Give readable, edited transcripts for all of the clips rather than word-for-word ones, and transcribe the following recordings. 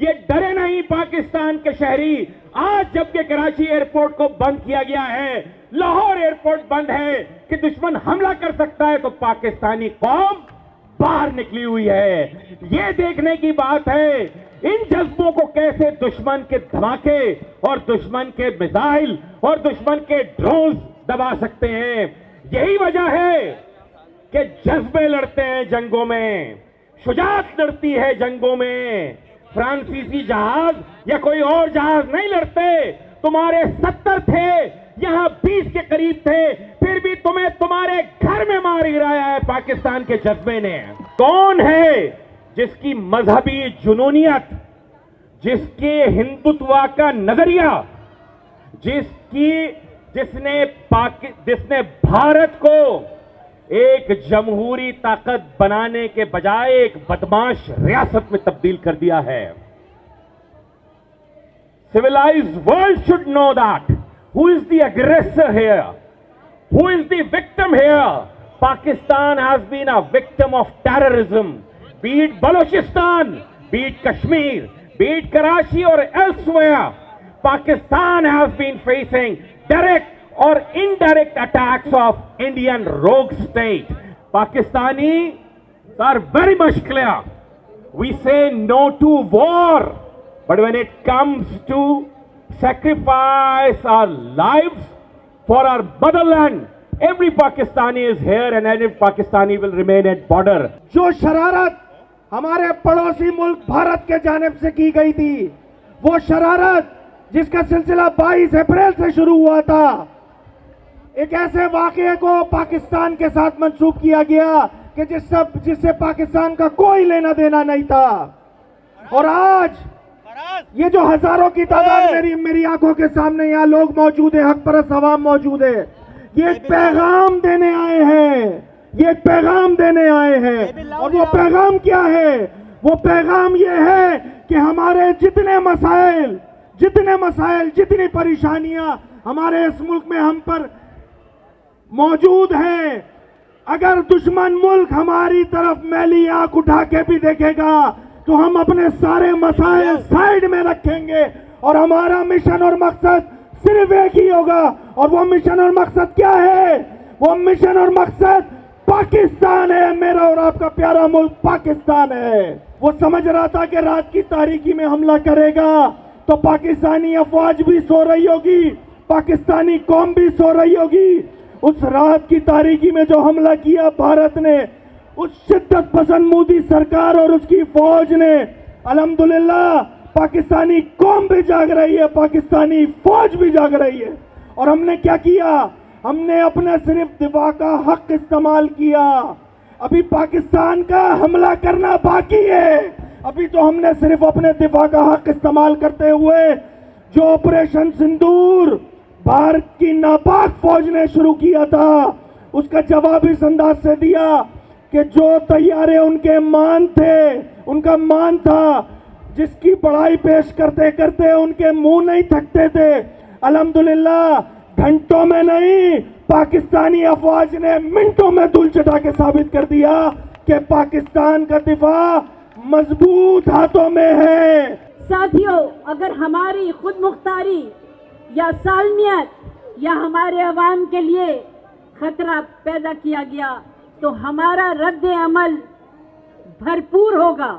ये डरे नहीं पाकिस्तान के शहरी। आज जबकि कराची एयरपोर्ट को बंद किया गया है, लाहौर एयरपोर्ट बंद है कि दुश्मन हमला कर सकता है, तो पाकिस्तानी कौम बाहर निकली हुई है। ये देखने की बात है इन जज्बों को कैसे दुश्मन के धमाके और दुश्मन के मिसाइल और दुश्मन के ड्रोन दबा सकते हैं। यही वजह है कि जज्बे लड़ते हैं जंगों में, शुजाअत लड़ती है जंगों में। फ्रांसीसी जहाज या कोई और जहाज नहीं लड़ते। तुम्हारे 70 थे, यहां 20 के करीब थे, फिर भी तुम्हें तुम्हारे घर में मार गिराया है पाकिस्तान के जज्बे ने। कौन है जिसकी मजहबी जुनूनियत, जिसके हिंदुत्व का नजरिया, जिसने भारत को एक जमहूरी ताकत बनाने के बजाय एक बदमाश रियासत में तब्दील कर दिया है। Civilized world should know that. Who is the aggressor here? Who is the victim here? Pakistan has been a victim of terrorism. Be it Balochistan, be it Kashmir, be it Karachi or elsewhere. Pakistan has been facing direct or indirect attacks of Indian rogue state. Pakistanis are very much clear. We say no to war, but when it comes to sacrifice our lives for our motherland, every Pakistani is here and every Pakistani will remain at border. जो शरारत हमारे पड़ोसी मुल्क भारत के जानिब से की गई थी, वो शरारत जिसका सिलसिला 22 अप्रैल से शुरू हुआ था, एक ऐसे वाकये को पाकिस्तान के साथ मंसूब किया गया कि जिससे पाकिस्तान का कोई लेना देना नहीं था। और आज ये जो हजारों की तादाद मेरी आंखों के सामने यहाँ लोग मौजूद है, हक परस्त अवाम मौजूद है, ये पैगाम देने आए हैं, ये पैगाम देने आए हैं। और वो पैगाम क्या है? वो पैगाम ये है कि हमारे जितने मसाइल, जितनी परेशानियां हमारे इस मुल्क में हम पर मौजूद हैं, अगर दुश्मन मुल्क हमारी तरफ मैली आंख उठा के भी देखेगा तो हम अपने सारे मसाइल साइड में रखेंगे और हमारा मिशन और मकसद सिर्फ एक ही होगा। और वो मिशन और मकसद क्या है? वो मिशन और मकसद पाकिस्तान है। मेरा और आपका प्यारा मुल्क पाकिस्तान है। वो समझ रहा था कि रात की तारीकी में हमला करेगा तो पाकिस्तानी अफवाज भी सो रही होगी, पाकिस्तानी कौम भी सो रही होगी। उस रात की तारीकी में जो हमला किया भारत ने, उस शिद्दत पसंद मोदी सरकार और उसकी फौज ने, अल्हम्दुलिल्लाह पाकिस्तानी कौम भी जाग रही है, पाकिस्तानी फौज भी जाग रही है। और हमने क्या किया? हमने अपने सिर्फ दिफा का हक इस्तेमाल किया। अभी पाकिस्तान का हमला करना बाकी है। अभी तो हमने सिर्फ अपने दिफा का हक इस्तेमाल करते हुए जो ऑपरेशन सिंदूर भारत की नापाक फौज ने शुरू किया था, उसका जवाब इस अंदाज से दिया कि जो तैयारे उनके मान थे, उनका मान था, जिसकी बड़ाई पेश करते करते उनके मुंह नहीं थकते थे। अल्हम्दुलिल्लाह घंटों में नहीं, पाकिस्तानी अफवाज ने मिनटों में धूल चटा के साबित कर दिया कि पाकिस्तान का दिफा मजबूत हाथों में है। साथियों, अगर हमारी खुद मुख्तारी या सालमियत या हमारे अवाम के लिए खतरा पैदा किया गया तो हमारा रद्द अमल भरपूर होगा,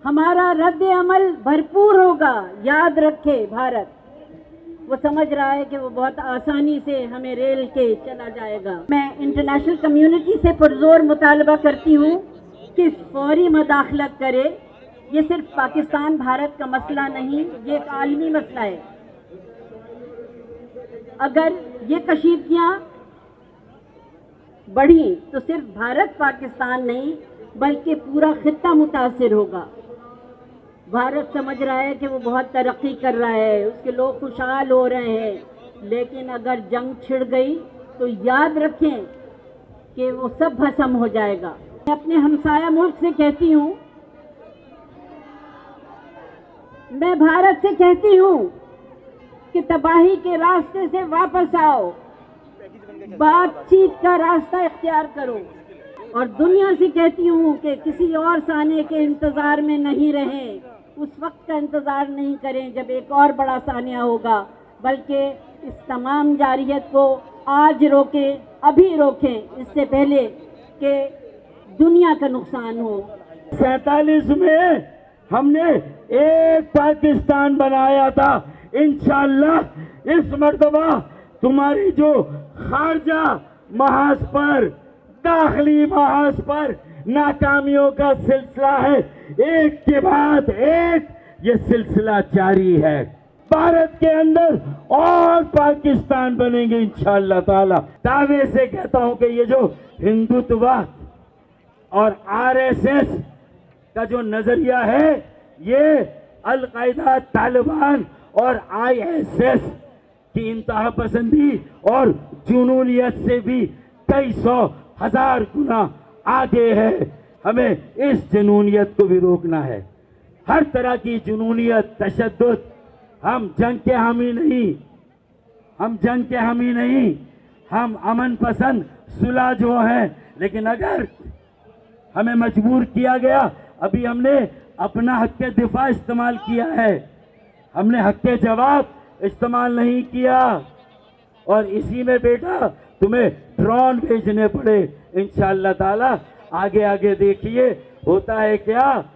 हमारा रद्द अमल भरपूर होगा। याद रखे, भारत वो समझ रहा है कि वो बहुत आसानी से हमें रेल के चला जाएगा। मैं इंटरनेशनल कम्युनिटी से पुरजोर मुतालबा करती हूँ कि फौरी मदाखलत करे। ये सिर्फ पाकिस्तान भारत का मसला नहीं, ये एक आलमी मसला है। अगर ये कशीदगियाँ बढ़ी तो सिर्फ भारत पाकिस्तान नहीं बल्कि पूरा खित्ता मुतासिर होगा। भारत समझ रहा है कि वो बहुत तरक्की कर रहा है, उसके लोग खुशहाल हो रहे हैं, लेकिन अगर जंग छिड़ गई तो याद रखें कि वो सब भस्म हो जाएगा। मैं अपने हमसाया मुल्क से कहती हूँ, मैं भारत से कहती हूँ कि तबाही के रास्ते से वापस आओ, बातचीत का रास्ता इख्तियार करो। और दुनिया से कहती हूँ कि किसी और साने के इंतजार में नहीं रहें, उस वक्त का इंतजार नहीं करें जब एक और बड़ा सानिया होगा, बल्कि इस तमाम जारियत को आज रोकें, अभी रोकें, इससे पहले कि दुनिया का नुकसान हो। 47 में हमने एक पाकिस्तान बनाया था। इंशाअल्लाह इस मर्तबा तुम्हारी जो खारजा महाज पर, दाखिली महाज पर नाकामियों का सिलसिला है, एक के बाद एक ये सिलसिला जारी है। भारत के अंदर और पाकिस्तान बनेंगे इंशाअल्लाह ताला। दावे से कहता हूं कि ये जो हिंदुत्ववाद और आरएसएस का जो नजरिया है, ये अल-कायदा, तालिबान और आईएसएस की इंतहा पसंदी और जुनूनियत से भी कई सौ हजार गुना आगे है। हमें इस जुनूनियत को भी रोकना है। हर तरह की जुनूनियत, तशद्दुद, हम जंग के हामी नहीं, हम जंग के हामी नहीं, हम अमन पसंद सुलह जो हैं। लेकिन अगर हमें मजबूर किया गया, अभी हमने अपना हक के दिफा इस्तेमाल किया है, हमने हक के जवाब इस्तेमाल नहीं किया। और इसी में बेटा तुम्हें ड्रोन भेजने पड़े इंशाअल्लाह ताला। आगे आगे देखिए होता है क्या।